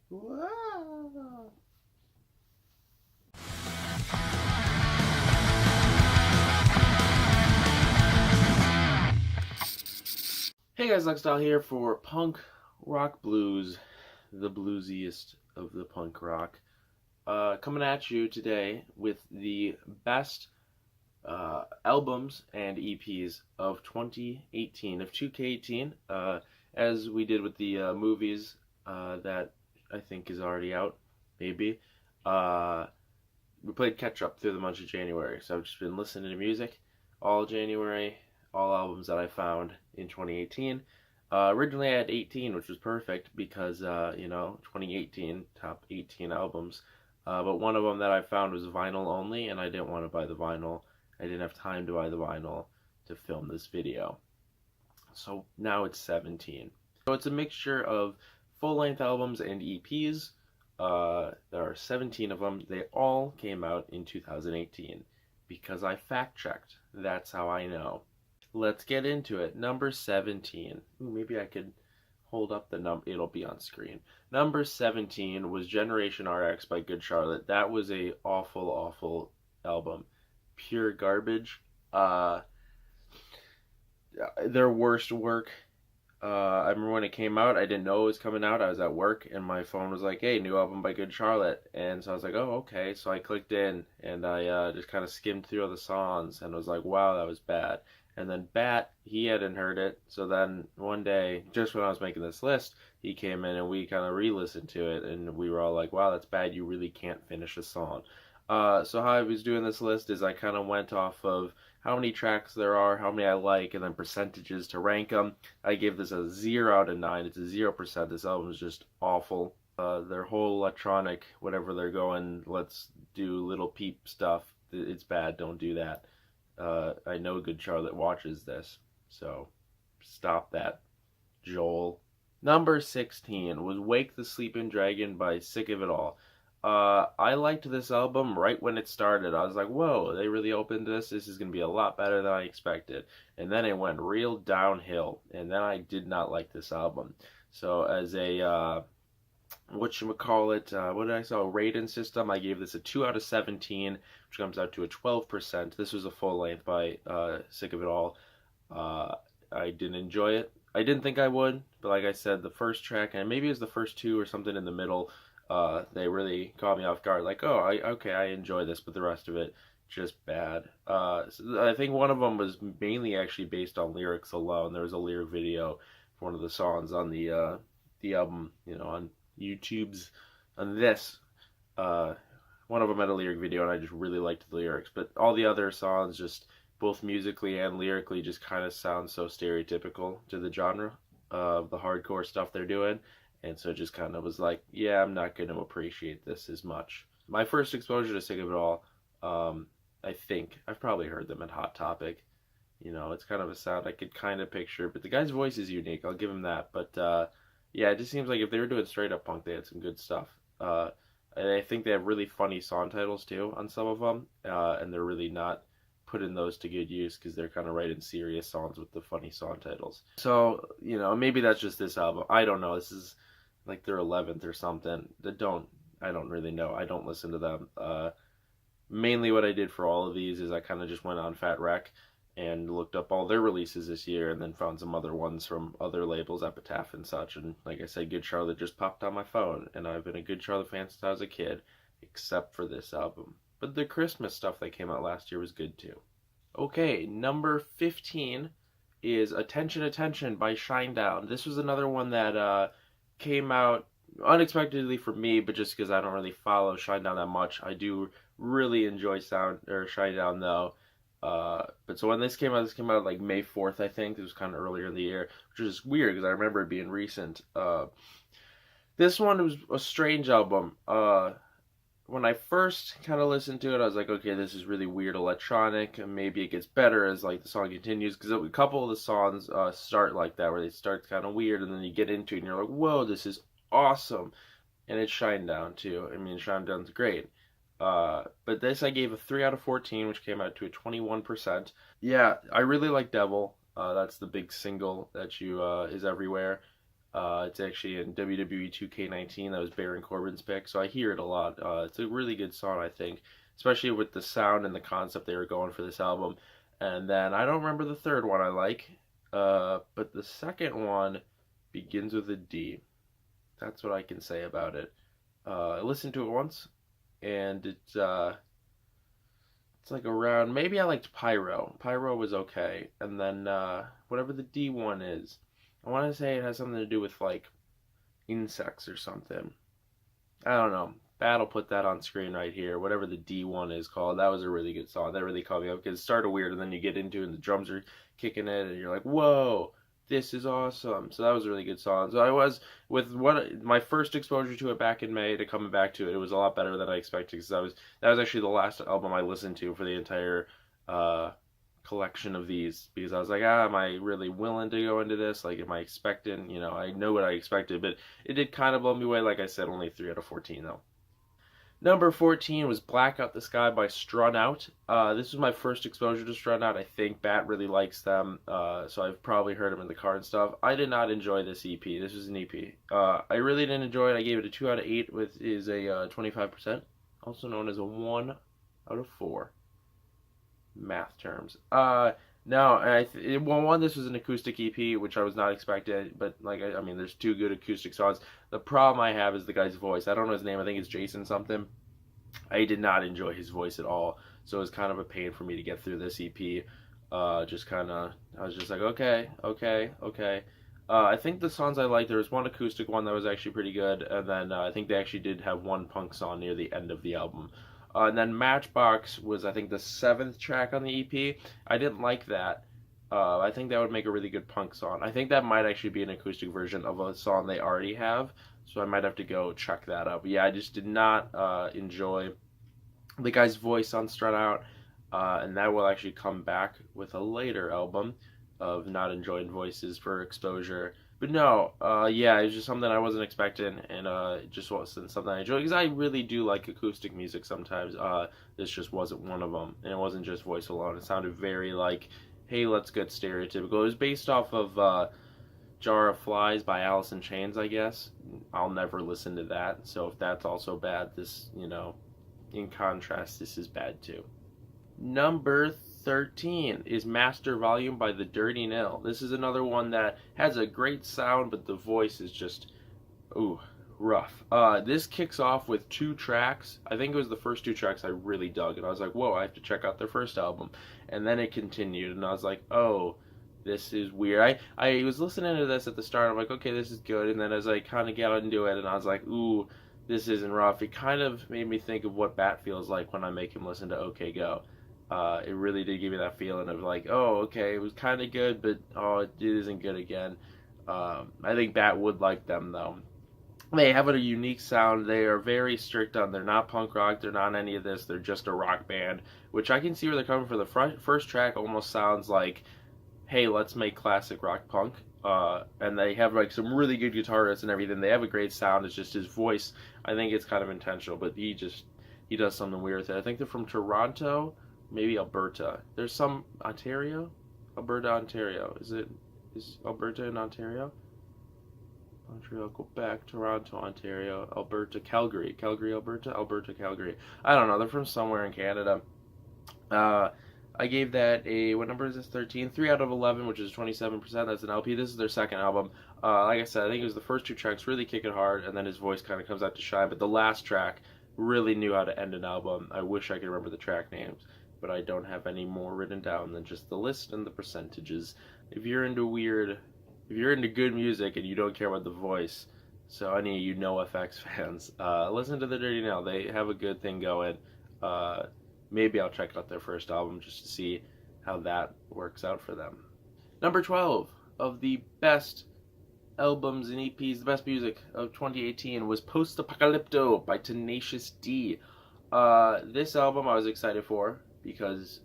Whoa. Hey guys, Lexstyle here for Punk Rock Blues, the bluesiest of the punk rock. Coming at you today with the best albums and EPs of 2018, of 2K18, as we did with the movies that I think is already out, maybe. We played catch up through the month of January, so I've just been listening to music all January, all albums that I found in 2018. Originally I had 18, which was perfect because, 2018, top 18 albums. But one of them that I found was vinyl only, and I didn't want to buy the vinyl. I didn't have time to buy the vinyl to film this video. So now it's 17. So it's a mixture of full-length albums and EPs. There are 17 of them. They all came out in 2018 because I fact-checked. That's how I know. Let's get into it. Number 17. Ooh, maybe I could hold up the number. It'll be on screen. Number 17 was Generation RX by Good Charlotte. That was a awful, awful album. Pure garbage. Their worst work. I remember when it came out, I didn't know it was coming out. I was at work, and my phone was like, hey, new album by Good Charlotte. And so I was like, oh, okay. So I clicked in, and I just kind of skimmed through all the songs, and was like, wow, that was bad. And then Bat, he hadn't heard it. So then one day, just when I was making this list, he came in, and we kind of re-listened to it, and we were all like, wow, that's bad. You really can't finish a song. So how I was doing this list is I kind of went off of how many tracks there are, how many I like, and then percentages to rank them. I gave this a 0 out of 9. It's a 0%. This album is just awful. Their whole electronic, whatever they're going, let's do little peep stuff. It's bad. Don't do that. I know Good Charlotte watches this, so stop that, Joel. Number 16 was Wake the Sleeping Dragon by Sick of It All. I liked this album right when it started. I was like, whoa, they really opened this. This is going to be a lot better than I expected. And then it went real downhill. And then I did not like this album. So as a, what did I say? A rating system, I gave this a 2 out of 17, which comes out to a 12%. This was a full length by Sick of It All. I didn't enjoy it. I didn't think I would. But like I said, the first track, and maybe it was the first two or something in the middle, they really caught me off guard. Like, oh, I enjoy this, but the rest of it, just bad. So I think one of them was mainly actually based on lyrics alone. There was a lyric video for one of the songs on the album, on YouTube's, on this. One of them had a lyric video, and I just really liked the lyrics. But all the other songs, just both musically and lyrically, just kind of sound so stereotypical to the genre of the hardcore stuff they're doing. And so it just kind of was like, yeah, I'm not going to appreciate this as much. My first exposure to Sick of It All, I think, I've probably heard them at Hot Topic. It's kind of a sound I could kind of picture. But the guy's voice is unique, I'll give him that. But, yeah, it just seems like if they were doing straight up punk, they had some good stuff. And I think they have really funny song titles, too, on some of them. And they're really not putting those to good use because they're kind of writing serious songs with the funny song titles. So, maybe that's just this album. I don't know. This is like their 11th or something. I don't really know. I don't listen to them. Mainly what I did for all of these is I kind of just went on Fat Wreck and looked up all their releases this year and then found some other ones from other labels, Epitaph and such. And like I said, Good Charlotte just popped on my phone. And I've been a Good Charlotte fan since I was a kid, except for this album. But the Christmas stuff that came out last year was good too. Okay, number 15 is Attention Attention by Shinedown. This was another one that came out unexpectedly for me, but just because I don't really follow Shinedown that much. I do really enjoy Shinedown though. But so when this came out like May 4th, I think. It was kind of earlier in the year, which is weird because I remember it being recent. This one was a strange album. When I first kind of listened to it, I was like, okay, this is really weird electronic, and maybe it gets better as like the song continues, because a couple of the songs start like that, where they start kind of weird, and then you get into it, and you're like, whoa, this is awesome. And it's Shinedown too. I mean, Shinedown's great. But this I gave a 3 out of 14, which came out to a 21%. Yeah, I really like Devil. That's the big single that is everywhere. It's actually in WWE 2K19. That was Baron Corbin's pick, so I hear it a lot. It's a really good song, I think, especially with the sound and the concept they were going for this album. And then I don't remember the third one I like, but the second one begins with a D. That's what I can say about it. I listened to it once, and it's like around. Maybe I liked Pyro. Pyro was okay, and then whatever the D one is, I want to say it has something to do with like insects or something. I don't know. Bat'll put that on screen right here. Whatever the D1 is called, that was a really good song. That really caught me up because it started weird and then you get into it and the drums are kicking it and you're like, whoa, this is awesome. So that was a really good song. So I was with what my first exposure to it back in May to coming back to it. It was a lot better than I expected because that was actually the last album I listened to for the entire uh, collection of these because I was like, am I really willing to go into this? Like, am I expecting? I know what I expected, but it did kind of blow me away. Like I said, only 3 out of 14 though. Number 14 was Black Out the Sky by Strun Out. This was my first exposure to Strun Out. I think Bat really likes them, so I've probably heard them in the car and stuff. I did not enjoy this EP. This was an EP. I really didn't enjoy it. I gave it a 2 out of 8, which is a 25%, also known as a 1 out of 4 math terms. No, well, one, this was an acoustic EP, which I was not expecting, but like, I mean, there's 2 good acoustic songs. The problem I have is the guy's voice. I don't know his name. I think it's Jason something. I did not enjoy his voice at all, so it was kind of a pain for me to get through this EP. Just kind of, I was just like, okay, okay, okay. I think the songs I liked, there was one acoustic one that was actually pretty good, and then I think they actually did have one punk song near the end of the album. And then Matchbox was, I think, the 7th track on the EP. I didn't like that. I think that would make a really good punk song. I think that might actually be an acoustic version of a song they already have, so I might have to go check that out. But yeah, I just did not enjoy the guy's voice on Strut Out, and that will actually come back with a later album of not enjoying voices for exposure. But no, yeah, it's just something I wasn't expecting, and it just wasn't something I enjoyed because I really do like acoustic music sometimes. This just wasn't one of them, and it wasn't just voice alone. It sounded very like, hey, let's get stereotypical. It was based off of Jar of Flies by Alice in Chains, I guess. I'll never listen to that, so if that's also bad, this, in contrast, this is bad too. Number 13 is Master Volume by The Dirty Nil. This is another one that has a great sound, but the voice is just, ooh, rough. This kicks off with 2 tracks. I think it was the first 2 tracks I really dug, and I was like, whoa, I have to check out their first album. And then it continued, and I was like, oh, this is weird. I was listening to this at the start. I'm like, okay, this is good. And then as I kind of got into it, and I was like, ooh, this isn't rough. It kind of made me think of what Bat feels like when I make him listen to OK Go. It really did give me that feeling of like, oh, okay, it was kind of good, but oh, it isn't good again. I think Bat would like them though. They have a unique sound. They are very strict on. They're not punk rock. They're not any of this. They're just a rock band, which I can see where they're coming from. The first track almost sounds like, hey, let's make classic rock punk. And they have like some really good guitarists and everything. They have a great sound. It's just his voice. I think it's kind of intentional, but he does something weird with it. I think they're from Toronto, maybe Alberta. There's some Ontario, Alberta, Ontario. Is Alberta in Ontario? Montreal, Quebec, Toronto, Ontario, Alberta, Calgary, Alberta, Calgary. I don't know. They're from somewhere in Canada. I gave that what number is this? 13? 3 out of 11, which is 27%. That's an LP. This is their second album. Like I said, I think it was the first 2 tracks really kick it hard, and then his voice kind of comes out to shine. But the last track really knew how to end an album. I wish I could remember the track names, but I don't have any more written down than just the list and the percentages. If you're into good music and you don't care about the voice, so any of you NoFX fans, listen to The Dirty Nail. They have a good thing going. Maybe I'll check out their first album just to see how that works out for them. Number 12 of the best albums and EPs, the best music of 2018 was Post Apocalypto by Tenacious D. This album I was excited for because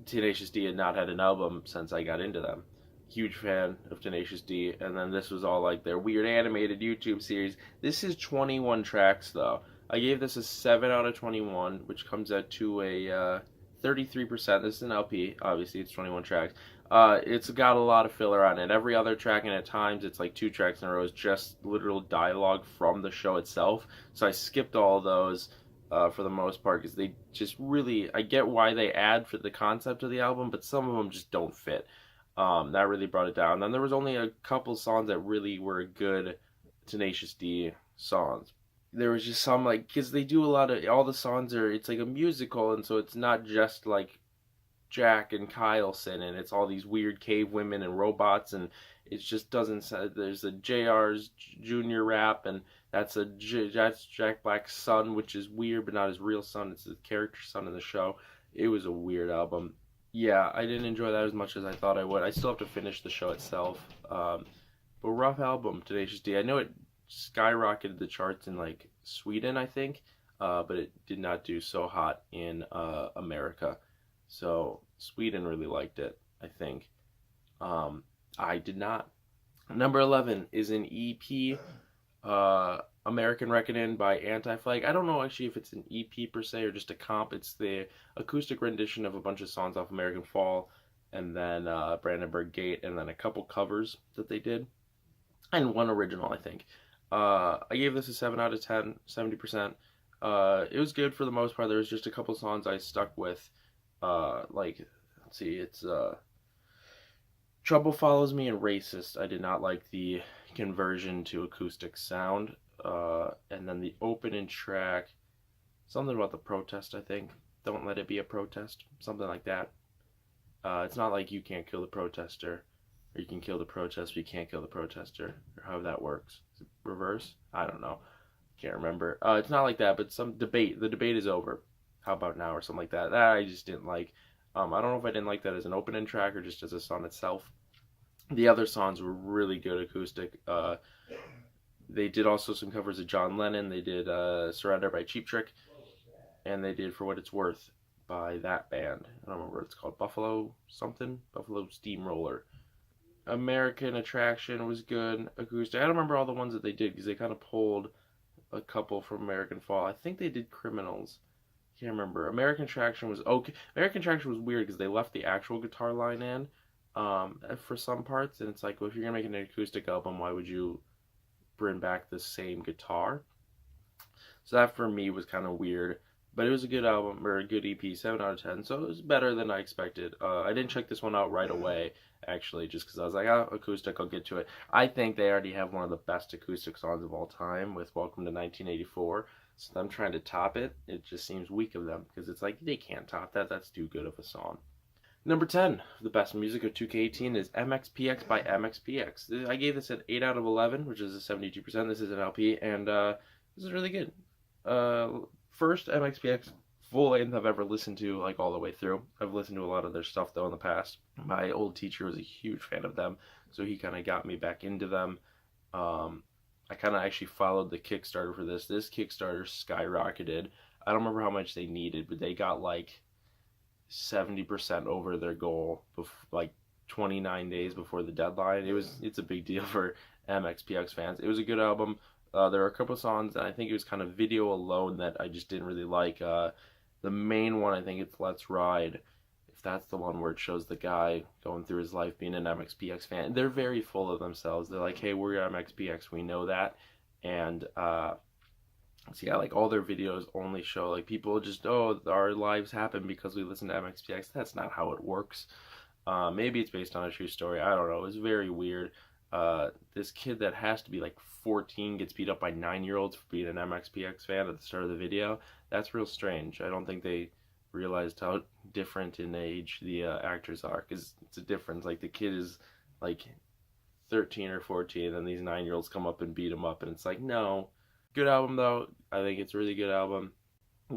Tenacious D had not had an album since I got into them. Huge fan of Tenacious D, and then this was all like their weird animated YouTube series. This is 21 tracks though. I gave this a 7 out of 21, which comes out to a 33%. This is an LP. Obviously, it's 21 tracks. It's got a lot of filler on it. Every other track, and at times it's like 2 tracks in a row, is just literal dialogue from the show itself. So I skipped all those for the most part because they just really. I get why they add for the concept of the album, but some of them just don't fit. That really brought it down. Then there was only a couple songs that really were good Tenacious D songs. There was just some like because they do a lot of all the songs are it's like a musical, and so it's not just like Jack and Kyle singing. It's all these weird cave women and robots, and it just doesn't. There's a JR's Junior rap, and that's Jack Black's son, which is weird, but not his real son. It's his character son in the show. It was a weird album. Yeah, I didn't enjoy that as much as I thought I would. I still have to finish the show itself. But rough album, Tenacious D. I know it skyrocketed the charts in like Sweden, I think, but it did not do so hot in America. So Sweden really liked it, I think. I did not. Number 11 is an EP, American Reckoning by Anti-Flag. I don't know actually if it's an EP per se or just a comp. It's the acoustic rendition of a bunch of songs off American Fall, and then Brandenburg Gate, and then a couple covers that they did, and one original, I think. I gave this a 7 out of 10, 70%. It was good for the most part. There was just a couple songs I stuck with. Let's see, it's Trouble Follows Me and Racist. I did not like the conversion to acoustic sound. And then the opening track, something about the protest, I think. Don't let it be a protest. Something like that. It's not like you can't kill the protester, or you can kill the protest, but you can't kill the protester, or how that works. Is it reverse? I don't know. Can't remember. It's not like that, but some debate. The debate is over. How about now, or something like that. That I just didn't like. I don't know if I didn't like that as an opening track or just as a song itself. The other songs were really good acoustic. They did also some covers of John Lennon. They did Surrender by Cheap Trick. And they did For What It's Worth by that band. I don't remember what it's called. Buffalo something? Buffalo Steamroller. American Attraction was good acoustic. I don't remember all the ones that they did because they kind of pulled a couple from American Fall. I think they did Criminals. Can't remember. American Attraction was okay. American Attraction was weird because they left the actual guitar line in for some parts. And it's like, well, if you're going to make an acoustic album, why would you bring back the same guitar? So that for me was kind of weird. But it was a good album, or a good EP, 7 out of 10. So it was better than I expected. I didn't check this one out right away, actually, just because I was like, oh, acoustic, I'll get to it. I think they already have one of the best acoustic songs of all time with Welcome to 1984. So them trying to top it, it just seems weak of them, because it's like, they can't top that. That's too good of a song. Number 10, the best music of 2K18 is MXPX by MXPX. I gave this an 8 out of 11, which is a 72%. This is an LP, and this is really good. First MXPX full length I've ever listened to, like all the way through. I've listened to a lot of their stuff though in the past. My old teacher was a huge fan of them, so he kind of got me back into them. I kind of actually followed the Kickstarter for this. This Kickstarter skyrocketed. I don't remember how much they needed, but they got like 70% over their goal, like 29 days before the deadline. It's a big deal for MXPX fans. It was a good album. There are a couple of songs that I think it was kind of video alone that I just didn't really like. The main one, I think it's Let's Ride. If that's the one where it shows the guy going through his life being an MXPX fan. They're very full of themselves. They're like, hey, we're MXPX, we know that. And so yeah, like all their videos only show like people just, oh, our lives happen because we listen to MXPX. That's not how it works. Maybe it's based on a true story. I don't know. It's very weird. This kid that has to be like 14 gets beat up by 9-year-olds for being an MXPX fan at the start of the video. That's real strange. I don't think they realized how different in age the actors are, because it's a difference. Like the kid is like 13 or 14, and then these 9-year-olds come up and beat him up, and it's like, no. Good album though. I think it's a really good album.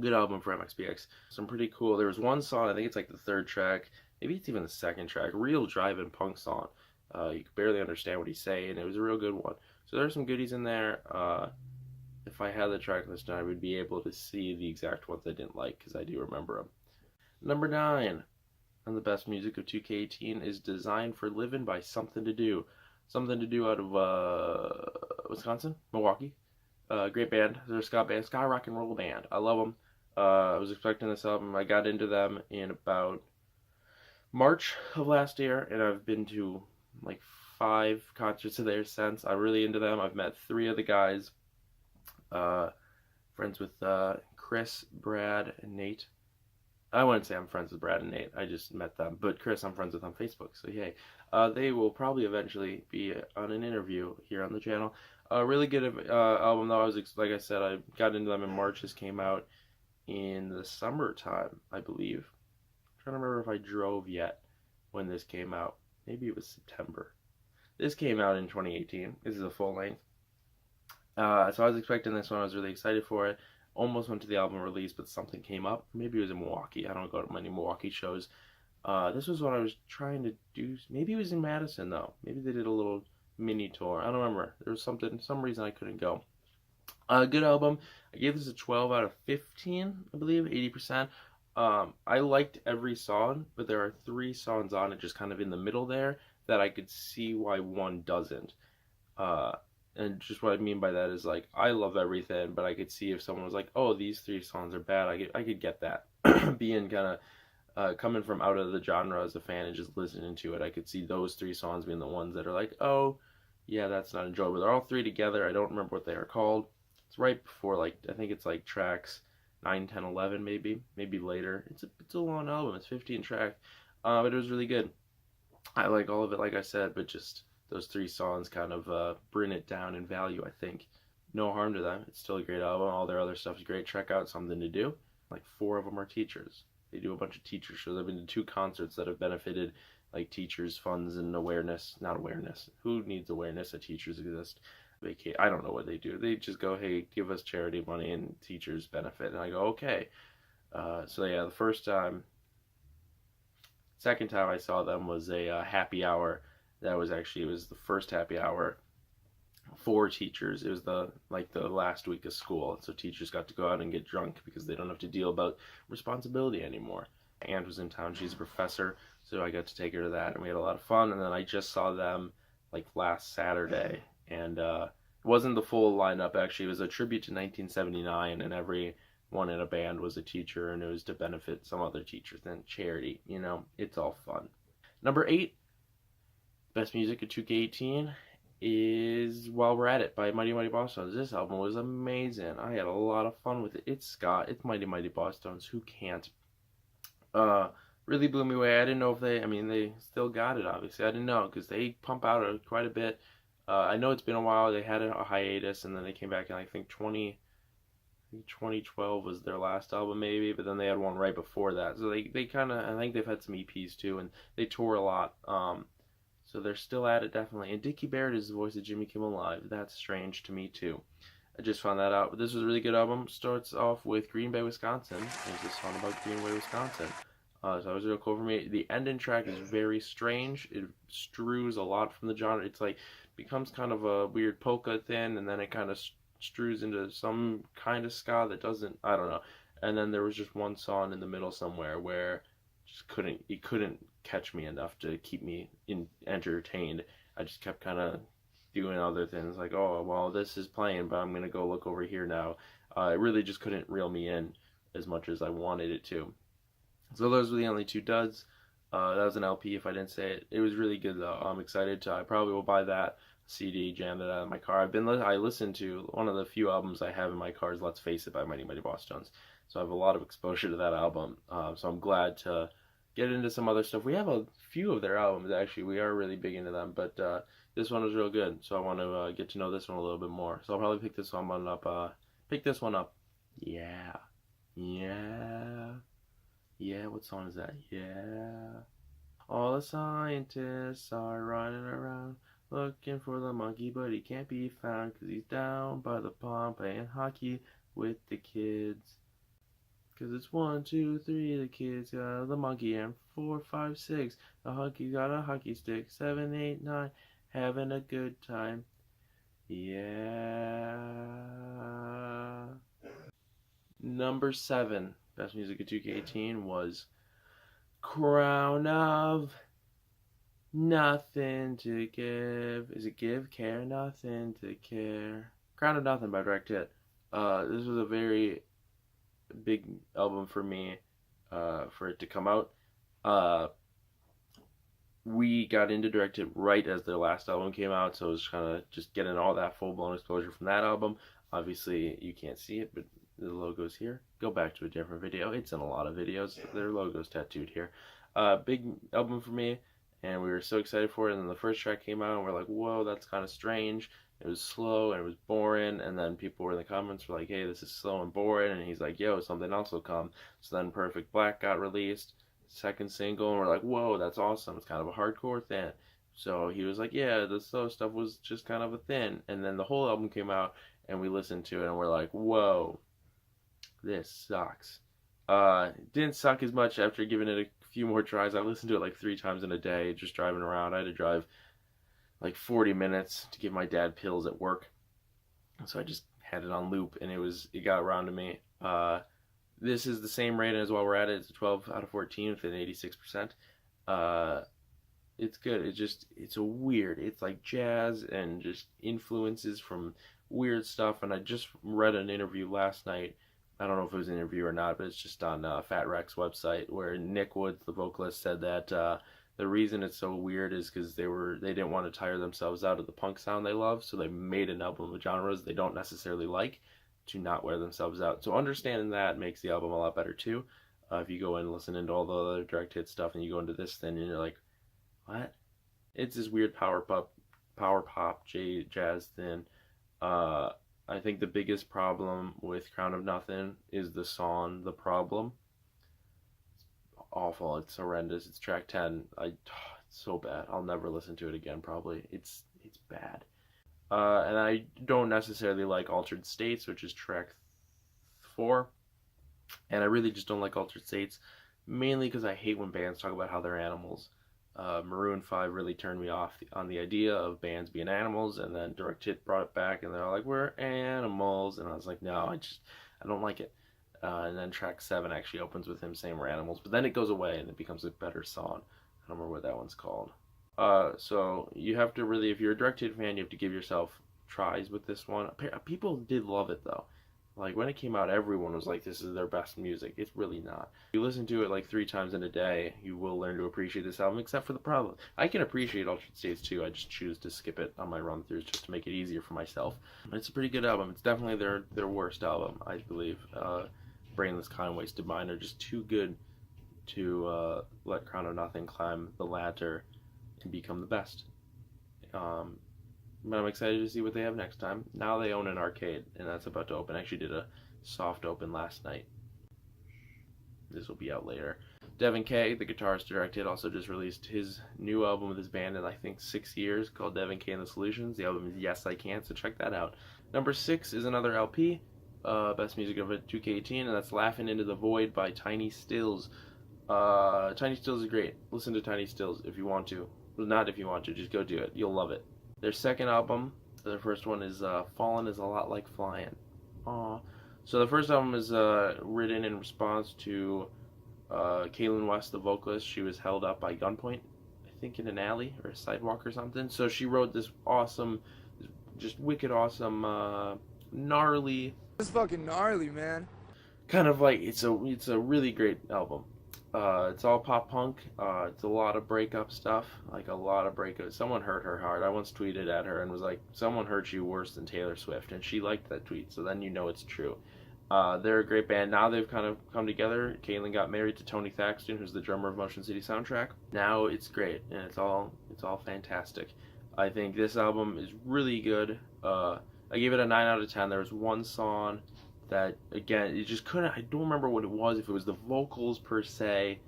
Good album for MXPX. Some pretty cool. There was one song, I think it's like the third track, maybe it's even the second track, real drive-in punk song. You could barely understand what he's saying. It was a real good one. So there's some goodies in there. If I had the track list, I would be able to see the exact ones I didn't like, because I do remember them. Number 9 on the best music of 2K18 is Designed for Living by Something to Do. Something to Do out of Wisconsin, Milwaukee. Great band. They're a ska band, ska rock and roll band. I love them. I was expecting this album. I got into them in about March of last year, and I've been to like 5 concerts of theirs since. I'm really into them. I've met 3 of the guys. Uh, Friends with Chris, Brad, and Nate. I wouldn't say I'm friends with Brad and Nate. I just met them. But Chris, I'm friends with on Facebook. So yay. They will probably eventually be on an interview here on the channel. Really good album though. Like I said, I got into them in March. This came out in the summertime, I believe. I'm trying to remember if I drove yet when this came out. Maybe it was September. This came out in 2018. This is a full length. So I was expecting this one. I was really excited for it. Almost went to the album release, but something came up. Maybe it was in Milwaukee. I don't go to many Milwaukee shows. This was what I was trying to do. Maybe it was in Madison though. Maybe they did a little mini tour. I don't remember. There was some reason I couldn't go. Good album. I gave this a 12 out of 15, I believe, 80%. I liked every song, but there are 3 songs on it just kind of in the middle there that I could see why one doesn't. And just what I mean by that is like I love everything, but I could see if someone was like, "Oh, these 3 songs are bad," I could get that. Being kind of coming from out of the genre as a fan and just listening to it, I could see those 3 songs being the ones that are like, "Oh, yeah, that's not enjoyable." They're all 3 together. I don't remember what they are called. It's right before like I think it's like tracks 9, 10, 11 maybe later. It's a long album. It's 15 tracks, but it was really good. I like all of it, like I said, but just those 3 songs kind of bring it down in value, I think. No harm to them. It's still a great album. All their other stuff is great. Check out Something to Do. Like 4 of them are teachers. They do a bunch of teacher shows. I've been to 2 concerts that have benefited like teachers' funds and awareness. Not awareness. Who needs awareness that teachers exist? I don't know what they do. They just go, hey, give us charity money and teachers benefit. And I go, okay. So yeah, second time I saw them was a happy hour. It was the first happy hour for teachers. It was the last week of school, so teachers got to go out and get drunk because they don't have to deal about responsibility anymore. My aunt was in town; she's a professor, so I got to take her to that, and we had a lot of fun. And then I just saw them like last Saturday, and it wasn't the full lineup. Actually, it was a tribute to 1979, and everyone in a band was a teacher, and it was to benefit some other teachers and charity. You know, it's all fun. Number 8. Best music of 2K18 is While We're At It by Mighty Mighty Bosstones. This album was amazing. I had a lot of fun with it. It's Mighty Mighty Bosstones. Who can't? Really blew me away. I didn't know if they still got it, obviously. I didn't know because they pump out quite a bit. I know it's been a while. They had a hiatus and then they came back in, I think 2012 was their last album maybe, but then they had one right before that. So they kind of, I think they've had some EPs too, and they tour a lot. So they're still at it, definitely. And Dickie Barrett is the voice of Jimmy Kimmel Live. That's strange to me, too. I just found that out. But this was a really good album. Starts off with Green Bay, Wisconsin. There's a song about Green Bay, Wisconsin. So that was real cool for me. The ending track is very strange. It strews a lot from the genre. It's like, becomes kind of a weird polka thing, and then it kind of strews into some kind of ska that doesn't, I don't know. And then there was just one song in the middle somewhere where it couldn't catch me enough to keep me entertained. I just kept kind of doing other things like, oh, well, this is playing, but I'm going to go look over here now. It really just couldn't reel me in as much as I wanted it to. So those were the only 2 duds. That was an LP if I didn't say it. It was really good though. I'm excited I probably will buy that CD, jam that out in my car. I listened to one of the few albums I have in my car is Let's Face It by Mighty Mighty Bosstones. So I have a lot of exposure to that album. So I'm glad to get into some other stuff. We have a few of their albums, actually. We are really big into them, but this one was real good, so I want to get to know this one a little bit more. So I'll probably pick this one up. Yeah. What song is that? Yeah. All the scientists are running around looking for the monkey, but he can't be found because he's down by the pond playing hockey with the kids. Cause it's 1, 2, 3, the kids got the monkey, and 4, 5, 6, the hockey got a hockey stick, 7, 8, 9, having a good time. Yeah. Number 7, best music of 2K18 was Crown of Nothing to Give. Is it Give? Care? Nothing to Care. Crown of Nothing by Direct Hit. This was a very big album for me for it to come out. Uh, we got into Direct Hit right as their last album came out, so it was kind of just getting all that full blown exposure from that album. Obviously, you can't see it, but the logo's here. Go back to a different video. It's in a lot of videos. Their logo's tattooed here. Big album for me, and we were so excited for it. And then the first track came out, and we're like, whoa, that's kind of strange. It was slow and it was boring, and then people were in the comments were like, hey, this is slow and boring, and he's like, yo, something else will come. So then Perfect Black got released, second single, and we're like, whoa, that's awesome. It's kind of a hardcore thing. So he was like, yeah, the slow stuff was just kind of a thing. And then the whole album came out, and we listened to it, and we're like, whoa, this sucks. It didn't suck as much after giving it a few more tries. I listened to it like 3 times in a day, just driving around. I had to drive like 40 minutes to give my dad pills at work. So I just had it on loop, and it got around to me. This is the same rating as while we're at it. It's a 12 out of 14 with an 86%. It's good. It's a weird, it's like jazz and just influences from weird stuff. And I just read an interview last night. I don't know if it was an interview or not, but it's just on Fat Wreck's website, where Nick Woods, the vocalist, said that the reason it's so weird is because they didn't want to tire themselves out of the punk sound they love, so they made an album of genres they don't necessarily like to not wear themselves out. So understanding that makes the album a lot better too. If you go in and listen into all the other Direct Hit stuff, and you go into this thing, and you're like, what? It's this weird power pop, jazz thing. I think the biggest problem with Crown of Nothing is the song "The Problem." It's awful. It's horrendous. It's track 10. It's so bad. I'll never listen to it again. Probably. It's bad. And I don't necessarily like Altered States, which is track 4. And I really just don't like Altered States, mainly because I hate when bands talk about how they're animals. Maroon 5 really turned me off on the idea of bands being animals, and then Direct Hit brought it back, and they're like, we're animals, and I was like, no, I don't like it. And then track 7 actually opens with him saying we're animals, but then it goes away, and it becomes a better song. I don't remember what that one's called. So you have to really, if you're a Direct Hit fan, you have to give yourself tries with this one. People did love it, though. Like, when it came out, everyone was like, this is their best music. It's really not. If you listen to it like 3 times in a day, you will learn to appreciate this album, except for the problem. I can appreciate Altered States too. I just choose to skip it on my run-throughs just to make it easier for myself. It's a pretty good album. It's definitely their worst album, I believe. Brainless Kind, Wasted Mind are just too good to let Crown of Nothing climb the ladder and become the best. But I'm excited to see what they have next time. Now they own an arcade, and that's about to open. I actually did a soft open last night. This will be out later. Devin K, the guitarist Direct Hit, also just released his new album with his band in I think 6 years, called Devin K and the Solutions. The album is Yes I Can, so check that out. Number 6 is another LP, Best Music of 2K18, and that's Laughing Into the Void by Tiny Stills. Tiny Stills is great. Listen to Tiny Stills if you want to. Well, not if you want to, just go do it. You'll love it. Their second album, their first one is Fallen is a Lot Like Flying. Aww. So the first album is written in response to Kaylin West, the vocalist. She was held up by gunpoint, I think in an alley or a sidewalk or something. So she wrote this awesome, just wicked awesome, gnarly. It's fucking gnarly, man. Kind of like, it's a really great album. It's all pop punk. It's a lot of breakup stuff, like a lot of breakup. Someone hurt her hard. I once tweeted at her and was like, someone hurt you worse than Taylor Swift, and she liked that tweet, so then you know it's true. They're a great band. Now they've kind of come together. Caitlin got married to Tony Thaxton, who's the drummer of Motion City Soundtrack. Now it's great, and it's all fantastic. I think this album is really good. I gave it a 9 out of 10. There was one song that, again, it just couldn't, I don't remember what it was, if it was the vocals per se.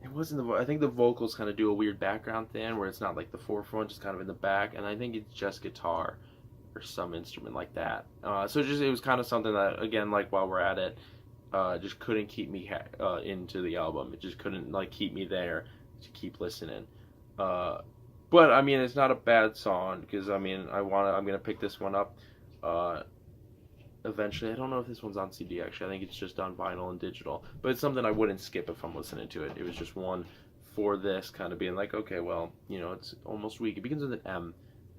It wasn't I think the vocals kind of do a weird background thing where it's not like the forefront, just kind of in the back, and I think it's just guitar or some instrument like that. So it was kind of something that, again, like while we're at it, just couldn't keep me into the album. It just couldn't like keep me there to keep listening. But I mean, it's not a bad song, because I mean, I'm gonna pick this one up eventually. I don't know if this one's on CD actually. I think it's just on vinyl and digital, but it's something I wouldn't skip if I'm listening to it. It was just one for this, kind of being like, okay, well, you know, it's almost weak. It begins with an M,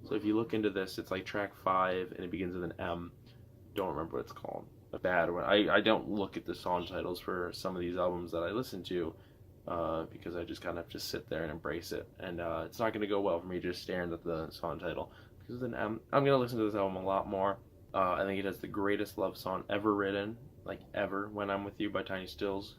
so if you look into this, it's like track 5 and it begins with an M. Don't remember what it's called. a bad one. I don't look at the song titles for some of these albums that I listen to, because I just kind of have to sit there and embrace it. And it's not going to go well for me just staring at the song title, because then I'm going to listen to this album a lot more. I think it has the greatest love song ever written, like ever, When I'm With You by Tiny Stills.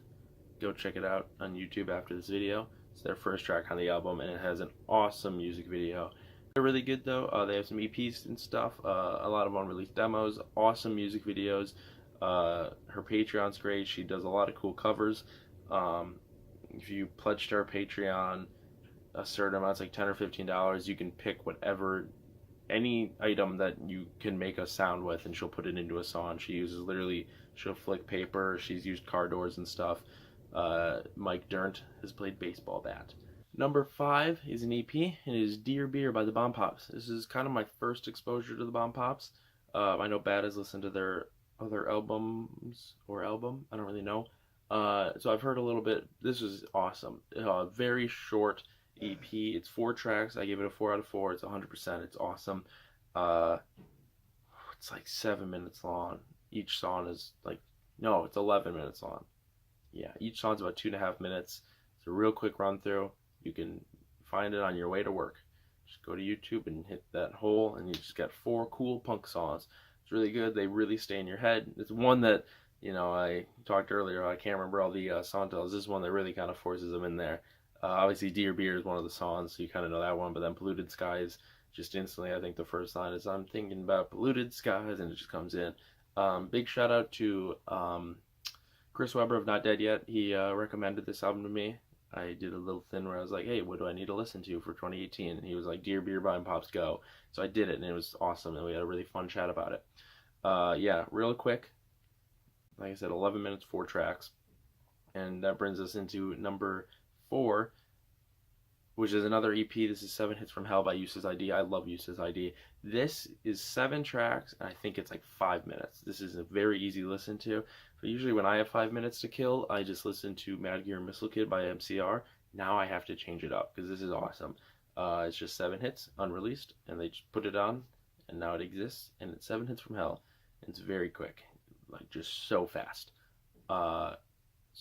Go check it out on YouTube after this video. It's their first track on the album, and it has an awesome music video. They're really good though. They have some EPs and stuff, a lot of unreleased demos, awesome music videos. Her Patreon's great. She does a lot of cool covers. If you pledge to her Patreon a certain amount, it's like $10 or $15, you can pick whatever, any item that you can make a sound with, and she'll put it into a song. She uses literally, she'll flick paper. She's used car doors and stuff. Mike Dirnt has played baseball bat. Number 5 is an EP, and it is Dear Beer by the Bomb Pops. This is kind of my first exposure to the Bomb Pops. I know Bad has listened to their other albums, or album, I don't really know. So I've heard a little bit. This is awesome. Very short EP. It's 4 tracks. I give it a 4 out of 4. It's 100%. It's awesome. It's like 7 minutes long. Each song is like, no, it's 11 minutes long. Yeah, each song's about 2.5 minutes. It's a real quick run through. You can find it on your way to work. Just go to YouTube and hit that hole, and you just got 4 cool punk songs. It's really good. They really stay in your head. It's one that, I talked earlier, I can't remember all the song titles. This is one that really kind of forces them in there. Obviously, Dear Beer is one of the songs, so you kind of know that one, but then Polluted Skies, just instantly, I think the first line is, I'm thinking about polluted skies, and it just comes in. Big shout out to Chris Webber of Not Dead Yet. He recommended this album to me. I did a little thing where I was like, hey, what do I need to listen to for 2018? And he was like, Dear Beer by Pops Go. So I did it, and it was awesome, and we had a really fun chat about it. Yeah, real quick. Like I said, 11 minutes, 4 tracks. And that brings us into number 4, which is another EP. This is 7 Hits from Hell by Uses ID. I love Uses ID. This is 7 tracks, and I think it's like 5 minutes. This is a very easy listen to. But usually when I have 5 minutes to kill, I just listen to Mad Gear Missile Kid by MCR. Now I have to change it up, because this is awesome. It's just 7 hits, unreleased, and they just put it on, and now it exists, and it's 7 Hits from Hell. It's very quick, like just so fast. So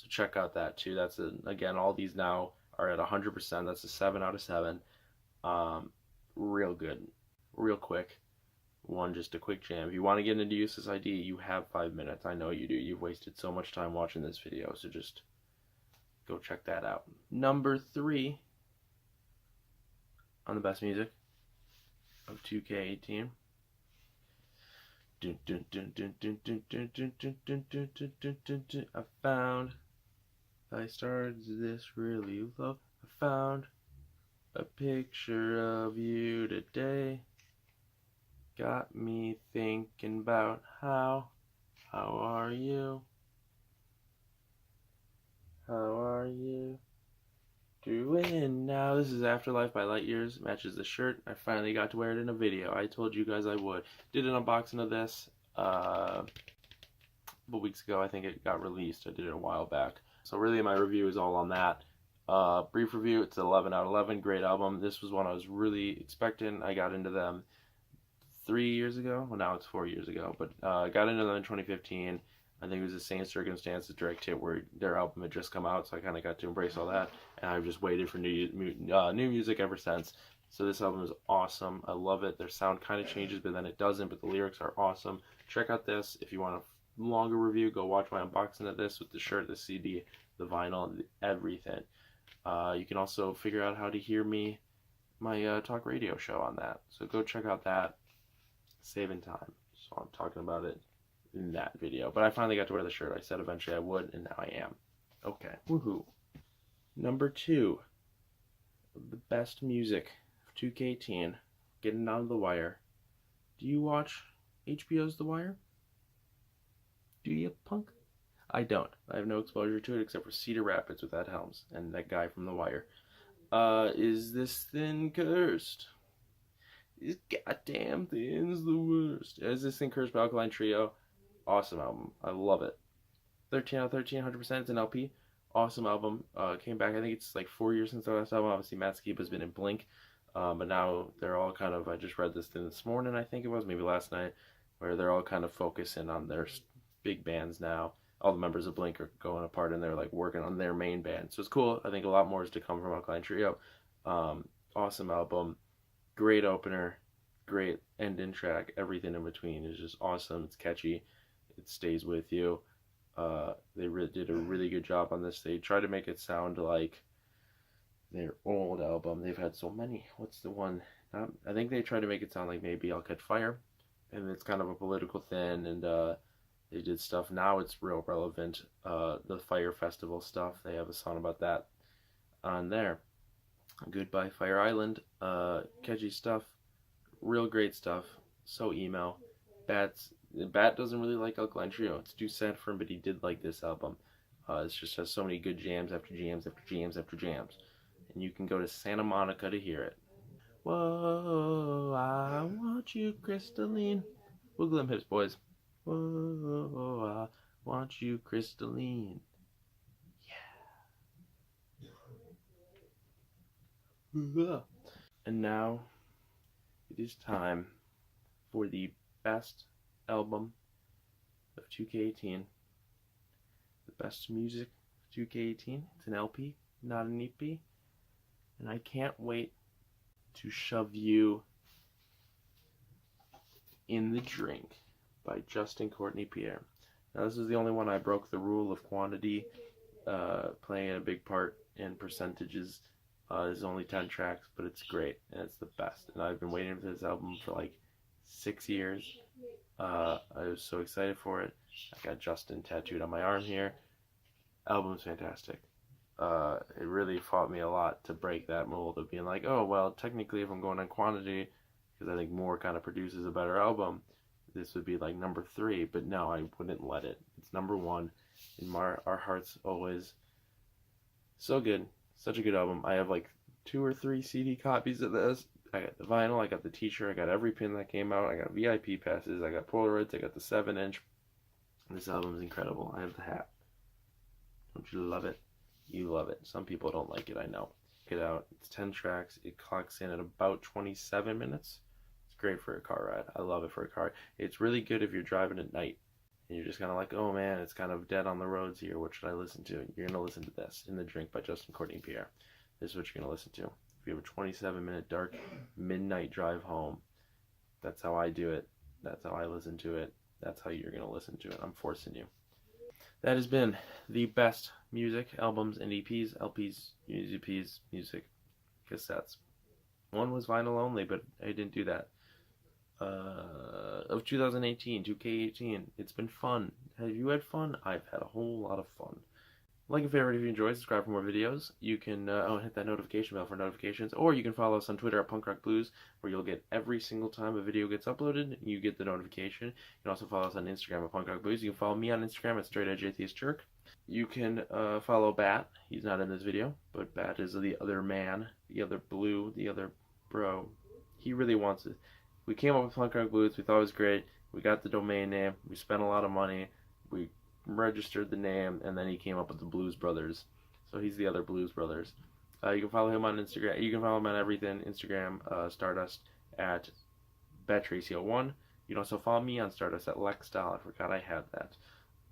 check out that too. That's again, all these now are at 100%. That's a 7 out of 7. Real good, real quick. Just a quick jam. If you want to get into Useless ID, you have 5 minutes. I know you do. You've wasted so much time watching this video, so just go check that out. Number 3 on the best music of 2K18. I found I started this really love. I found a picture of you today. Got me thinking about how are you? How are you doing now? This is Afterlife by Light Years. Matches the shirt. I finally got to wear it in a video. I told you guys I would. Did an unboxing of this a couple weeks ago. I think it got released. I did it a while back. So really my review is all on that. Brief review, it's 11 out of 11. Great album. This was one I was really expecting. I got into them 3 years ago. Well, now it's 4 years ago. But I got into them in 2015. I think it was the same circumstances, direct hit, where their album had just come out, so I kind of got to embrace all that, and I've just waited for new music ever since. So this album is awesome. I love it. Their sound kind of changes, but then it doesn't, but the lyrics are awesome. Check out this. If you want a longer review, go watch my unboxing of this with the shirt, the CD, the vinyl, everything. You can also figure out how to hear my talk radio show on that. So go check out that. Saving time. So I'm talking about it in that video. But I finally got to wear the shirt. I said eventually I would, and now I am. Okay. Woohoo. Number 2. The best music of 2K18. Getting out of The Wire. Do you watch HBO's The Wire? Do you, punk? I don't. I have no exposure to it except for Cedar Rapids with Ed Helms and that guy from The Wire. Is this thing cursed? This goddamn thing's the worst. Is this thing cursed by Alkaline Trio? Awesome album. I love it. 13 out of 13, 100%. It's an LP. Awesome album. Came back, I think it's like 4 years since the last album. Obviously, Matt Skiba's been in Blink. But now they're all kind of, I just read this thing this morning, I think it was, maybe last night, where they're all kind of focusing on their big bands now. All the members of Blink are going apart and they're like working on their main band. So it's cool. I think a lot more is to come from Alkaline Trio. Awesome album, great opener, great ending track. Everything in between is just awesome. It's catchy. It stays with you. They did a really good job on this. They tried to make it sound like their old album. They've had so many. What's the one? I think they tried to make it sound like Maybe I'll Catch Fire, and it's kind of a political thing. And they did stuff. Now it's real relevant. The Fire Festival stuff. They have a song about that on there. Goodbye Fire Island. Catchy stuff. Real great stuff. So emo. Bat doesn't really like Alkaline Trio. It's too sad for him, but he did like this album. It just has so many good jams after jams after jams after jams. And you can go to Santa Monica to hear it. Whoa, I want you, Crystalline. Wiggle them hips, boys. Whoa, I want you, Crystalline. Yeah. And now it is time for the best album of 2K18. The best music of 2K18. It's an LP, not an EP. And I can't wait to shove you in the drink by Justin Courtney Pierre. Now this is the only one I broke the rule of quantity, playing a big part in percentages. There's only 10 tracks, but it's great and it's the best. And I've been waiting for this album for like 6 years. I was so excited for it. I got Justin tattooed on my arm here. Album's fantastic. It really fought me a lot to break that mold of being like, oh, well, technically if I'm going on quantity, because I think more kind of produces a better album, this would be like number 3, but no, I wouldn't let it. It's number 1 in our hearts always. So good. Such a good album. I have like 2 or 3 CD copies of this. I got the vinyl, I got the t-shirt, I got every pin that came out, I got VIP passes, I got Polaroids, I got the 7-inch. This album is incredible. I have the hat. Don't you love it? You love it. Some people don't like it, I know. Get out. It's 10 tracks. It clocks in at about 27 minutes. It's great for a car ride. I love it for a car. It's really good if you're driving at night. And you're just kind of like, oh man, it's kind of dead on the roads here. What should I listen to? You're going to listen to this, In the Drink by Justin Courtney Pierre. This is what you're going to listen to. If you have a 27-minute dark midnight drive home, that's how I do it. That's how I listen to it. That's how you're going to listen to it. I'm forcing you. That has been the best music, albums and EPs, LPs, EPs, music, cassettes. One was vinyl only, but I didn't do that. Of 2018, 2K18. It's been fun. Have you had fun? I've had a whole lot of fun. Like and favorite if you enjoy, subscribe for more videos. You can hit that notification bell for notifications, or you can follow us on Twitter at Punk Rock Blues, where you'll get every single time a video gets uploaded, you get the notification. You can also follow us on Instagram at Punk Rock Blues. You can follow me on Instagram at Straight Edge Atheist Jerk. You can follow Bat. He's not in this video, but Bat is the other man, the other blue, the other bro. He really wants it. We came up with Punk Rock Blues. We thought it was great. We got the domain name. We spent a lot of money. We registered the name, and then he came up with the Blues Brothers. So he's the other Blues Brothers. You can follow him on Instagram. You can follow him on everything. Instagram, Stardust at BatTracy01. You can also follow me on Stardust at LexDoll. I forgot I had that.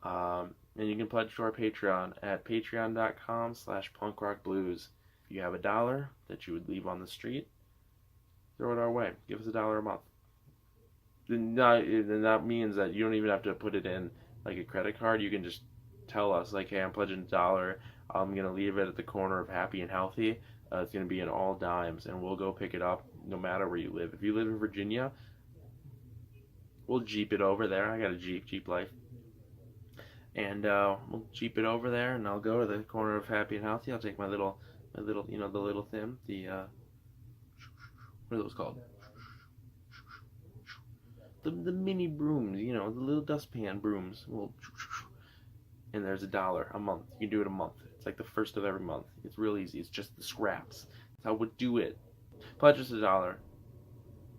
And you can pledge to our Patreon at patreon.com/punkrockblues. If you have $1 that you would leave on the street, throw it our way. Give us $1 a month. Then that means that you don't even have to put it in like a credit card. You can just tell us, like, hey, I'm pledging $1. I'm going to leave it at the corner of Happy and Healthy. It's going to be in all dimes, and we'll go pick it up no matter where you live. If you live in Virginia, we'll Jeep it over there. I got a Jeep Life. And we'll Jeep it over there, and I'll go to the corner of Happy and Healthy. I'll take my little, the little thing, what are those called? The mini brooms, the little dustpan brooms. Well, and there's $1 a month. You can do it a month. It's like the first of every month. It's real easy. It's just the scraps. That's how we do it. Pledge us $1.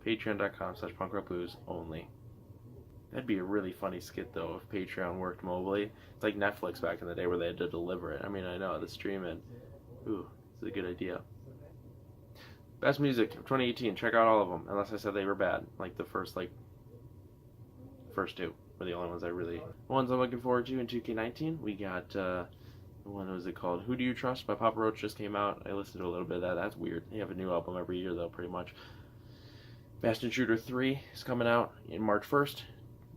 Patreon.com/punkrockblues only. That'd be a really funny skit, though, if Patreon worked mobily. It's like Netflix back in the day where they had to deliver it. I mean, I know, the streaming. Ooh, it's a good idea. Best music of 2018. Check out all of them, unless I said they were bad. Like the first 2. were the only ones the ones I'm looking forward to in 2K19. We got, what was it called? Who Do You Trust by Papa Roach just came out. I listened to a little bit of that. That's weird. They have a new album every year, though, pretty much. Fast and Shooter 3 is coming out in March 1st.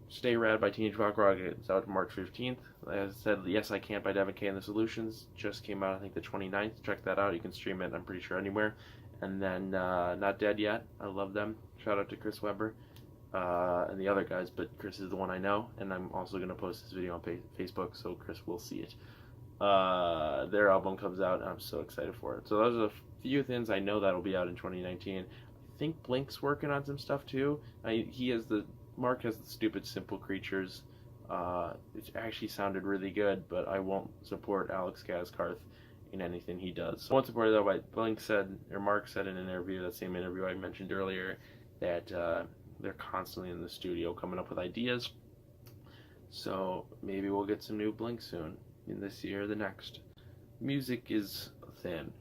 Stay Rad by Teenage Rock Rock is out March 15th. As I said, Yes I Can't by Devin K and the Solutions just came out, I think, the 29th. Check that out. You can stream it, I'm pretty sure, anywhere. And then Not Dead Yet. I love them. Shout out to Chris Webber and the other guys, but Chris is the one I know. And I'm also going to post this video on Facebook, so Chris will see it. Their album comes out, and I'm so excited for it. So those are a few things I know that'll be out in 2019. I think Blink's working on some stuff too. Mark has the Stupid Simple Creatures. It actually sounded really good, but I won't support Alex Gaskarth in anything he does. So I won't support it though. But Mark said in an interview, that same interview I mentioned earlier, that they're constantly in the studio coming up with ideas. So maybe we'll get some new Blink soon, in this year or the next. Music is thin.